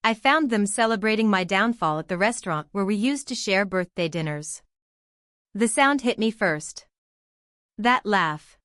I found them celebrating my downfall at the restaurant where we used to share birthday dinners. The sound hit me first. That laugh.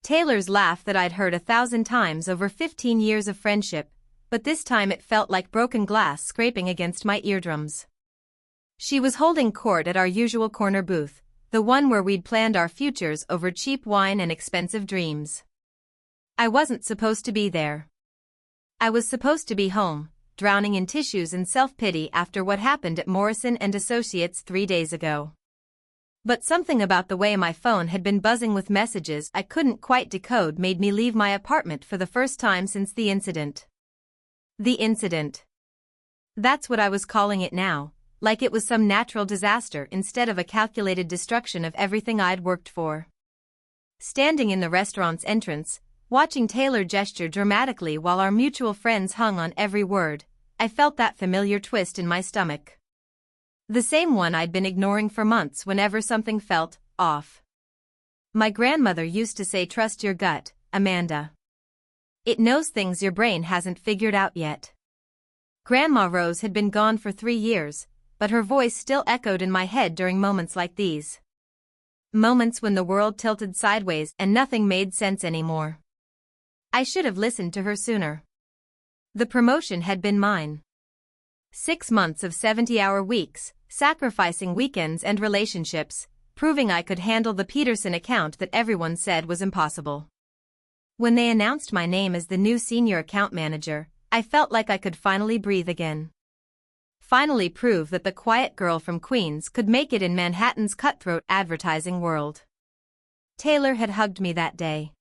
Taylor's laugh that I'd heard 1,000 times over 15 years of friendship, but this time it felt like broken glass scraping against my eardrums. She was holding court at our usual corner booth, the one where we'd planned our futures over cheap wine and expensive dreams. I wasn't supposed to be there. I was supposed to be home, drowning in tissues and self-pity after what happened at Morrison & Associates 3 days ago. But something about the way my phone had been buzzing with messages I couldn't quite decode made me leave my apartment for the first time since the incident. The incident. That's what I was calling it now, like it was some natural disaster instead of a calculated destruction of everything I'd worked for. Standing in the restaurant's entrance, watching Taylor gesture dramatically while our mutual friends hung on every word, I felt that familiar twist in my stomach. The same one I'd been ignoring for months whenever something felt off. My grandmother used to say, "Trust your gut, Amanda. It knows things your brain hasn't figured out yet." Grandma Rose had been gone for 3 years, but her voice still echoed in my head during moments like these. Moments when the world tilted sideways and nothing made sense anymore. I should have listened to her sooner. The promotion had been mine. 6 months of 70-hour weeks, sacrificing weekends and relationships, proving I could handle the Peterson account that everyone said was impossible. When they announced my name as the new senior account manager, I felt like I could finally breathe again. Finally prove that the quiet girl from Queens could make it in Manhattan's cutthroat advertising world. Taylor had hugged me that day.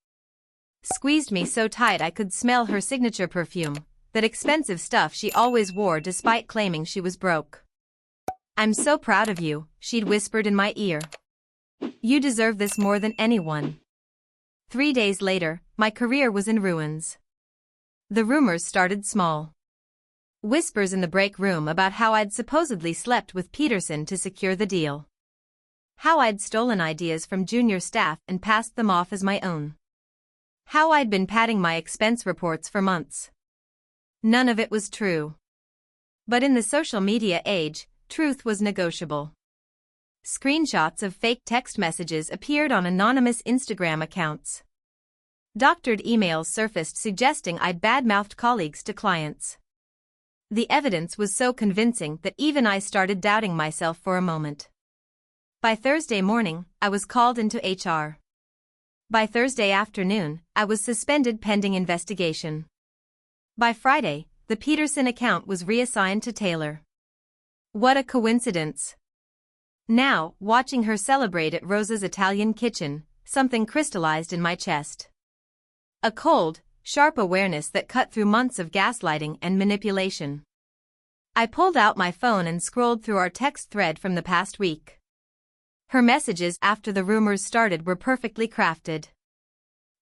Squeezed me so tight I could smell her signature perfume, that expensive stuff she always wore despite claiming she was broke. "I'm so proud of you," she'd whispered in my ear. "You deserve this more than anyone." 3 days later, my career was in ruins. The rumors started small. Whispers in the break room about how I'd supposedly slept with Peterson to secure the deal. How I'd stolen ideas from junior staff and passed them off as my own. How I'd been padding my expense reports for months. None of it was true. But in the social media age, truth was negotiable. Screenshots of fake text messages appeared on anonymous Instagram accounts. Doctored emails surfaced suggesting I'd badmouthed colleagues to clients. The evidence was so convincing that even I started doubting myself for a moment. By Thursday morning, I was called into HR. By Thursday afternoon, I was suspended pending investigation. By Friday, the Peterson account was reassigned to Taylor. What a coincidence. Now, watching her celebrate at Rosa's Italian kitchen, something crystallized in my chest. A cold, sharp awareness that cut through months of gaslighting and manipulation. I pulled out my phone and scrolled through our text thread from the past week. Her messages after the rumors started were perfectly crafted.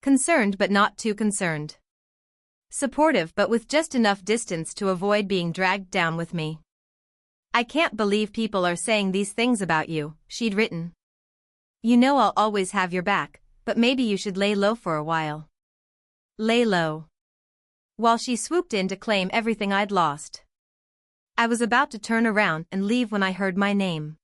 Concerned but not too concerned. Supportive but with just enough distance to avoid being dragged down with me. "I can't believe people are saying these things about you," she'd written. "You know I'll always have your back, but maybe you should lay low for a while." Lay low. While she swooped in to claim everything I'd lost. I was about to turn around and leave when I heard my name.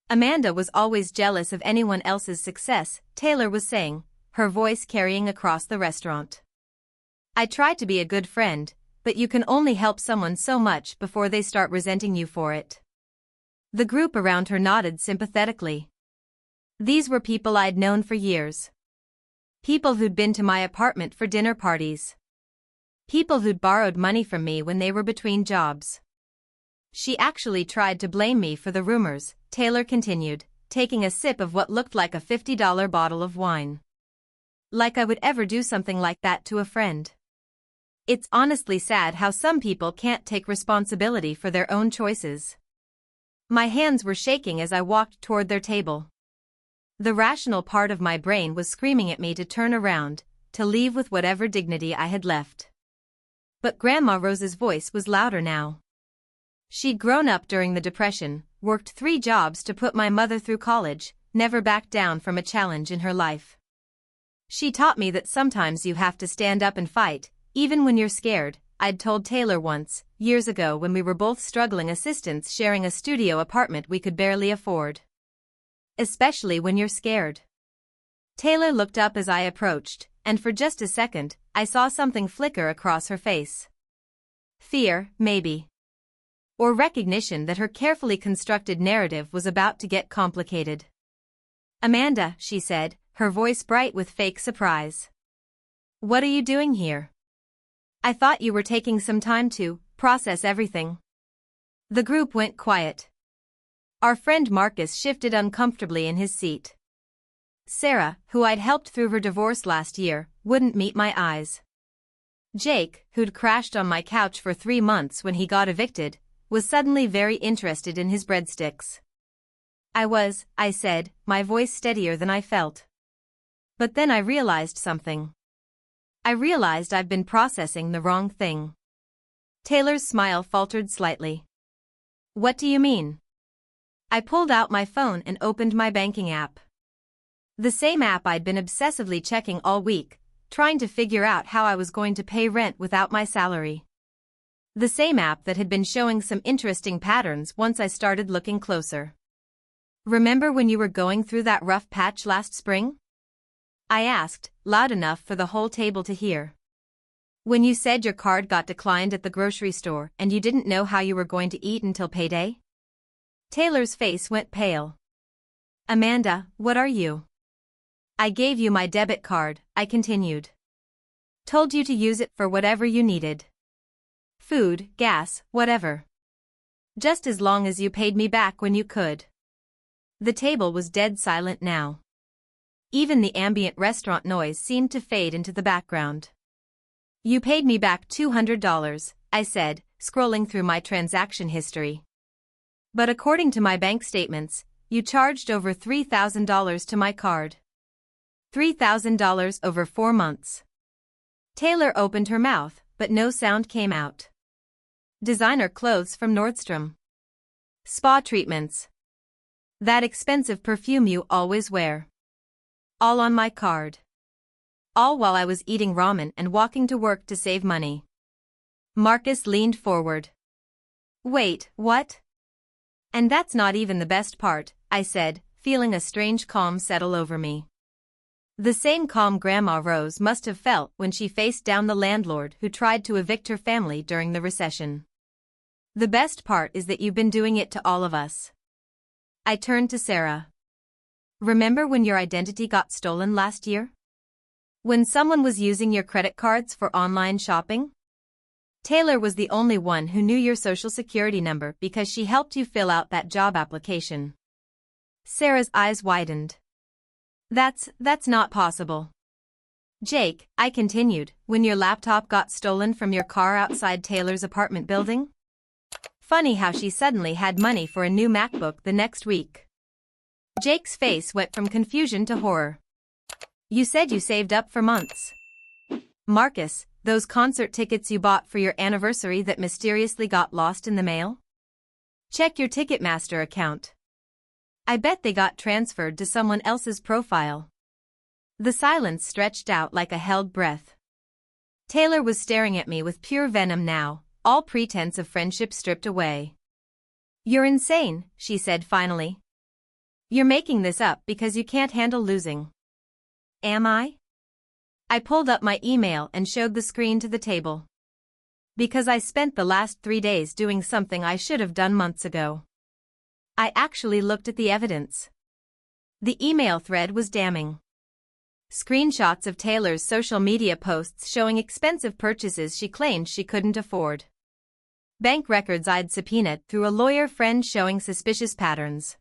Amanda was always jealous of anyone else's success, Taylor was saying, her voice carrying across the restaurant. "I try to be a good friend, but you can only help someone so much before they start resenting you for it." The group around her nodded sympathetically. These were people I'd known for years. People who'd been to my apartment for dinner parties. People who'd borrowed money from me when they were between jobs. "She actually tried to blame me for the rumors," Taylor continued, taking a sip of what looked like a $50 bottle of wine. "Like I would ever do something like that to a friend. It's honestly sad how some people can't take responsibility for their own choices." My hands were shaking as I walked toward their table. The rational part of my brain was screaming at me to turn around, to leave with whatever dignity I had left. But Grandma Rose's voice was louder now. She'd grown up during the Depression, worked 3 jobs to put my mother through college, never backed down from a challenge in her life. She taught me that sometimes you have to stand up and fight, even when you're scared, I'd told Taylor once, years ago when we were both struggling assistants sharing a studio apartment we could barely afford. Especially when you're scared. Taylor looked up as I approached, and for just a second, I saw something flicker across her face. Fear, maybe. Or recognition that her carefully constructed narrative was about to get complicated. "Amanda," she said, her voice bright with fake surprise. "What are you doing here? I thought you were taking some time to process everything." The group went quiet. Our friend Marcus shifted uncomfortably in his seat. Sarah, who I'd helped through her divorce last year, wouldn't meet my eyes. Jake, who'd crashed on my couch for 3 months when he got evicted, was suddenly very interested in his breadsticks. I said, my voice steadier than I felt. But then I realized something. I realized I've been processing the wrong thing. Taylor's smile faltered slightly. "What do you mean?" I pulled out my phone and opened my banking app. The same app I'd been obsessively checking all week, trying to figure out how I was going to pay rent without my salary. The same app that had been showing some interesting patterns once I started looking closer. "Remember when you were going through that rough patch last spring?" I asked, loud enough for the whole table to hear. "When you said your card got declined at the grocery store and you didn't know how you were going to eat until payday?" Taylor's face went pale. "Amanda, what are you?" "I gave you my debit card," I continued. "Told you to use it for whatever you needed. Food, gas, whatever. Just as long as you paid me back when you could." The table was dead silent now. Even the ambient restaurant noise seemed to fade into the background. "You paid me back $200, I said, scrolling through my transaction history. "But according to my bank statements, you charged over $3,000 to my card. $3,000 over 4 months. Taylor opened her mouth, but no sound came out. "Designer clothes from Nordstrom. Spa treatments. That expensive perfume you always wear. All on my card. All while I was eating ramen and walking to work to save money." Marcus leaned forward. "Wait, what?" "And that's not even the best part," I said, feeling a strange calm settle over me. The same calm Grandma Rose must have felt when she faced down the landlord who tried to evict her family during the recession. "The best part is that you've been doing it to all of us." I turned to Sarah. "Remember when your identity got stolen last year? When someone was using your credit cards for online shopping? Taylor was the only one who knew your social security number because she helped you fill out that job application." Sarah's eyes widened. That's not possible." "Jake," I continued, "when your laptop got stolen from your car outside Taylor's apartment building? Funny how she suddenly had money for a new MacBook the next week." Jake's face went from confusion to horror. "You said you saved up for months." "Marcus, those concert tickets you bought for your anniversary that mysteriously got lost in the mail? Check your Ticketmaster account. I bet they got transferred to someone else's profile." The silence stretched out like a held breath. Taylor was staring at me with pure venom now, all pretense of friendship stripped away. "You're insane," she said finally. "You're making this up because you can't handle losing." "Am I?" I pulled up my email and showed the screen to the table. "Because I spent the last 3 days doing something I should have done months ago." I actually looked at the evidence. The email thread was damning. Screenshots of Taylor's social media posts showing expensive purchases she claimed she couldn't afford. Bank records I'd subpoenaed through a lawyer friend showing suspicious patterns.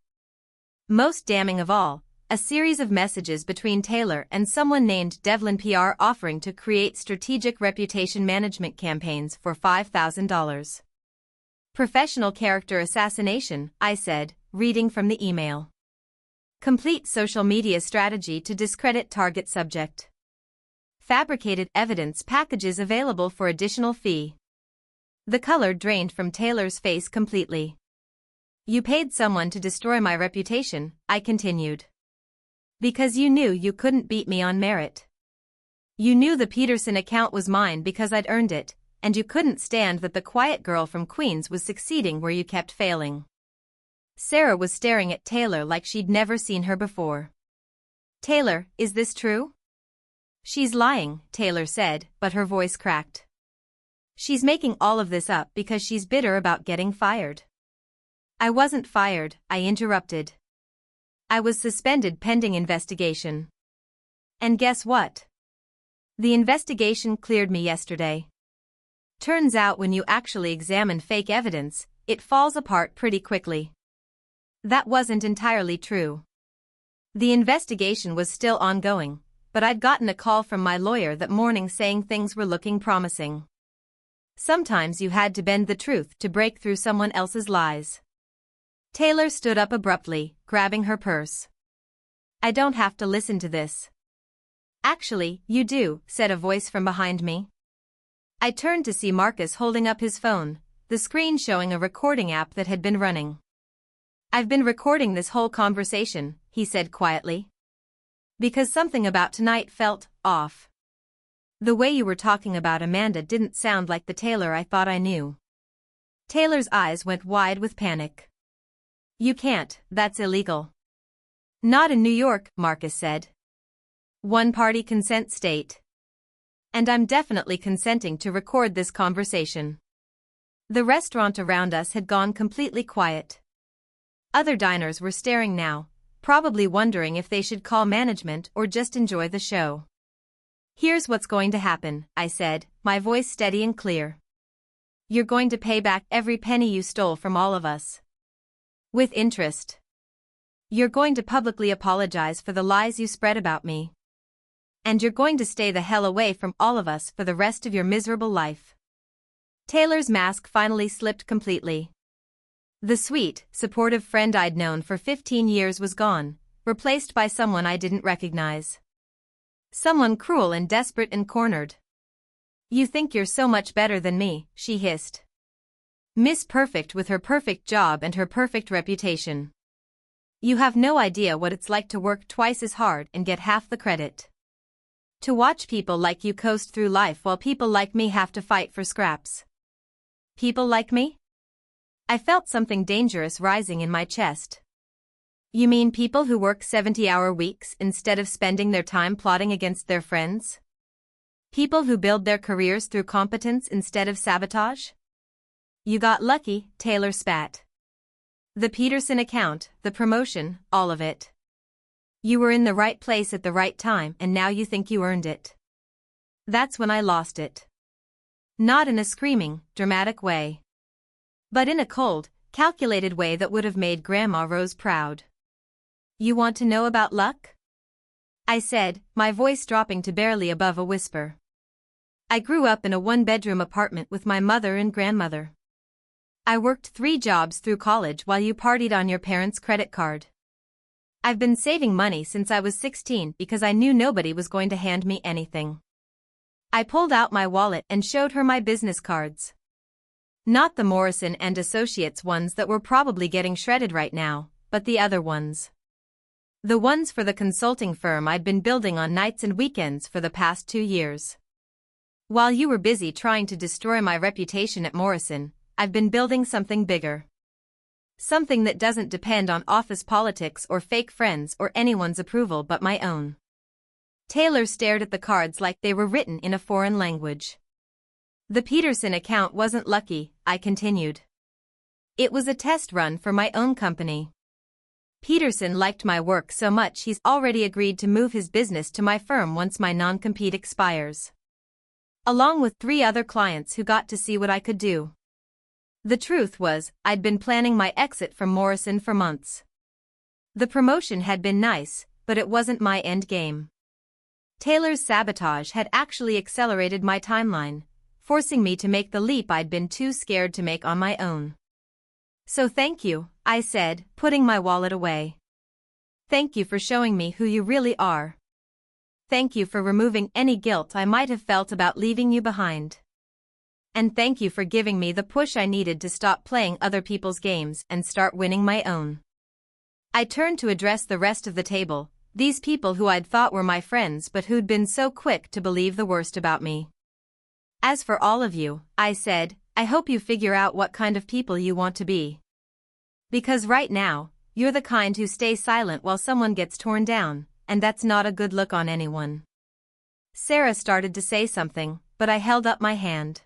Most damning of all, a series of messages between Taylor and someone named Devlin PR offering to create strategic reputation management campaigns for $5,000. "Professional character assassination," I said, reading from the email. "Complete social media strategy to discredit target subject. Fabricated evidence packages available for additional fee." The color drained from Taylor's face completely. "You paid someone to destroy my reputation," I continued. "Because you knew you couldn't beat me on merit. You knew the Peterson account was mine because I'd earned it, and you couldn't stand that the quiet girl from Queens was succeeding where you kept failing. Sarah was staring at Taylor like she'd never seen her before. Taylor, is this true? She's lying, Taylor said, but her voice cracked. She's making all of this up because she's bitter about getting fired. I wasn't fired, I interrupted. I was suspended pending investigation. And guess what? The investigation cleared me yesterday. Turns out when you actually examine fake evidence, it falls apart pretty quickly. That wasn't entirely true. The investigation was still ongoing, but I'd gotten a call from my lawyer that morning saying things were looking promising. Sometimes you had to bend the truth to break through someone else's lies. Taylor stood up abruptly, grabbing her purse. I don't have to listen to this. Actually, you do, said a voice from behind me. I turned to see Marcus holding up his phone, the screen showing a recording app that had been running. I've been recording this whole conversation, he said quietly. Because something about tonight felt off. The way you were talking about Amanda didn't sound like the Taylor I thought I knew. Taylor's eyes went wide with panic. You can't, that's illegal. Not in New York, Marcus said. One-party consent state. And I'm definitely consenting to record this conversation. The restaurant around us had gone completely quiet. Other diners were staring now, probably wondering if they should call management or just enjoy the show. Here's what's going to happen, I said, my voice steady and clear. You're going to pay back every penny you stole from all of us. With interest. You're going to publicly apologize for the lies you spread about me. And you're going to stay the hell away from all of us for the rest of your miserable life. Taylor's mask finally slipped completely. The sweet, supportive friend I'd known for 15 years was gone, replaced by someone I didn't recognize. Someone cruel and desperate and cornered. You think you're so much better than me, she hissed. Miss Perfect with her perfect job and her perfect reputation. You have no idea what it's like to work twice as hard and get half the credit. To watch people like you coast through life while people like me have to fight for scraps. People like me? I felt something dangerous rising in my chest. You mean people who work 70-hour weeks instead of spending their time plotting against their friends? People who build their careers through competence instead of sabotage? You got lucky, Taylor spat. The Peterson account, the promotion, all of it. You were in the right place at the right time and now you think you earned it. That's when I lost it. Not in a screaming, dramatic way. But in a cold, calculated way that would have made Grandma Rose proud. You want to know about luck? I said, my voice dropping to barely above a whisper. I grew up in a one-bedroom apartment with my mother and grandmother. I worked 3 jobs through college while you partied on your parents' credit card. I've been saving money since I was 16 because I knew nobody was going to hand me anything. I pulled out my wallet and showed her my business cards. Not the Morrison and Associates ones that were probably getting shredded right now, but the other ones. The ones for the consulting firm I'd been building on nights and weekends for the past 2 years. While you were busy trying to destroy my reputation at Morrison, I've been building something bigger. Something that doesn't depend on office politics or fake friends or anyone's approval but my own. Taylor stared at the cards like they were written in a foreign language. The Peterson account wasn't lucky, I continued. It was a test run for my own company. Peterson liked my work so much he's already agreed to move his business to my firm once my non-compete expires. Along with 3 other clients who got to see what I could do. The truth was, I'd been planning my exit from Morrison for months. The promotion had been nice, but it wasn't my end game. Taylor's sabotage had actually accelerated my timeline, forcing me to make the leap I'd been too scared to make on my own. So thank you, I said, putting my wallet away. Thank you for showing me who you really are. Thank you for removing any guilt I might have felt about leaving you behind. And thank you for giving me the push I needed to stop playing other people's games and start winning my own. I turned to address the rest of the table, these people who I'd thought were my friends but who'd been so quick to believe the worst about me. As for all of you, I said, I hope you figure out what kind of people you want to be. Because right now, you're the kind who stay silent while someone gets torn down, and that's not a good look on anyone. Sarah started to say something, but I held up my hand.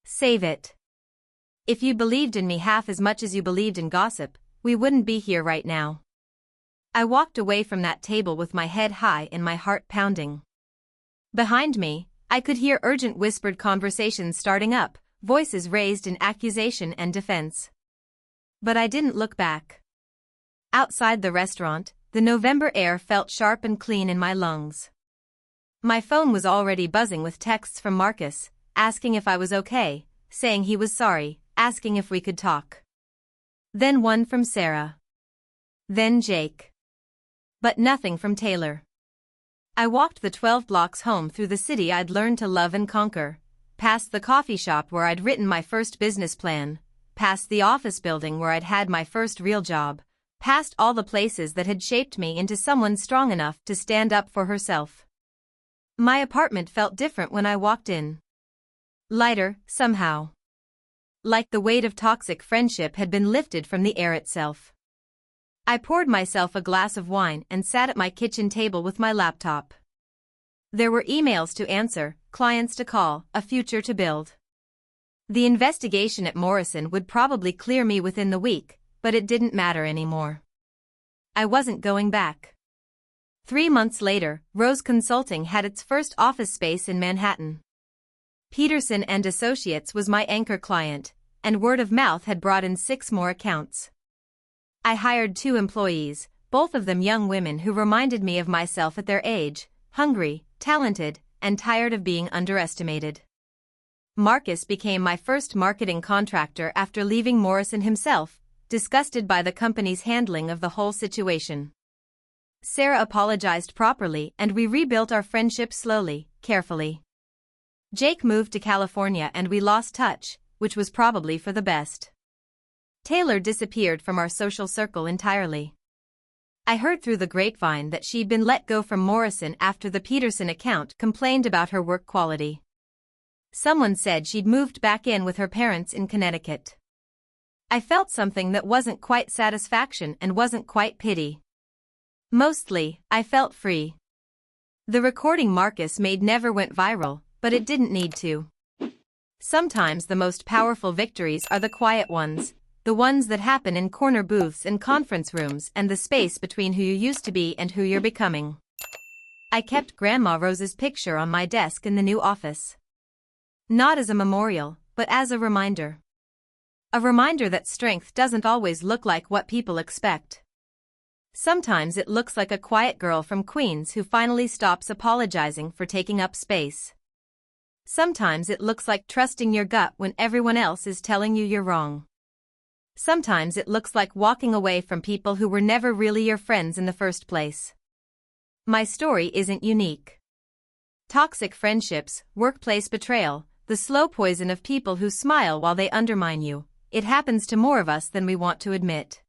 Save it. If you believed in me half as much as you believed in gossip, we wouldn't be here right now. I walked away from that table with my head high and my heart pounding. Behind me, I could hear urgent whispered conversations starting up, voices raised in accusation and defense. But I didn't look back. Outside the restaurant, the November air felt sharp and clean in my lungs. My phone was already buzzing with texts from Marcus, asking if I was okay, saying he was sorry, asking if we could talk. Then one from Sarah. Then Jake. But nothing from Taylor. I walked the 12 blocks home through the city I'd learned to love and conquer, past the coffee shop where I'd written my first business plan, past the office building where I'd had my first real job, past all the places that had shaped me into someone strong enough to stand up for herself. My apartment felt different when I walked in. Lighter, somehow. Like the weight of toxic friendship had been lifted from the air itself. I poured myself a glass of wine and sat at my kitchen table with my laptop. There were emails to answer, clients to call, a future to build. The investigation at Morrison would probably clear me within the week, but it didn't matter anymore. I wasn't going back. 3 months later, Rose Consulting had its first office space in Manhattan. Peterson and Associates was my anchor client, and word of mouth had brought in 6 more accounts. I hired 2 employees, both of them young women who reminded me of myself at their age, hungry, talented, and tired of being underestimated. Marcus became my first marketing contractor after leaving Morrison himself, disgusted by the company's handling of the whole situation. Sarah apologized properly and we rebuilt our friendship slowly, carefully. Jake moved to California and we lost touch, which was probably for the best. Taylor disappeared from our social circle entirely. I heard through the grapevine that she'd been let go from Morrison after the Peterson account complained about her work quality. Someone said she'd moved back in with her parents in Connecticut. I felt something that wasn't quite satisfaction and wasn't quite pity. Mostly, I felt free. The recording Marcus made never went viral, but it didn't need to. Sometimes the most powerful victories are the quiet ones, the ones that happen in corner booths and conference rooms and the space between who you used to be and who you're becoming. I kept Grandma Rose's picture on my desk in the new office. Not as a memorial, but as a reminder. A reminder that strength doesn't always look like what people expect. Sometimes it looks like a quiet girl from Queens who finally stops apologizing for taking up space. Sometimes it looks like trusting your gut when everyone else is telling you you're wrong. Sometimes it looks like walking away from people who were never really your friends in the first place. My story isn't unique. Toxic friendships, workplace betrayal, the slow poison of people who smile while they undermine you, it happens to more of us than we want to admit.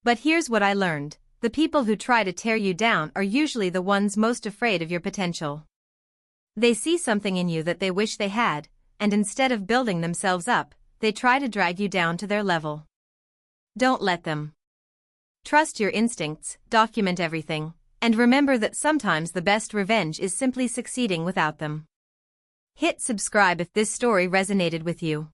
But here's what I learned: the people who try to tear you down are usually the ones most afraid of your potential. They see something in you that they wish they had, and instead of building themselves up, they try to drag you down to their level. Don't let them. Trust your instincts, document everything, and remember that sometimes the best revenge is simply succeeding without them. Hit subscribe if this story resonated with you.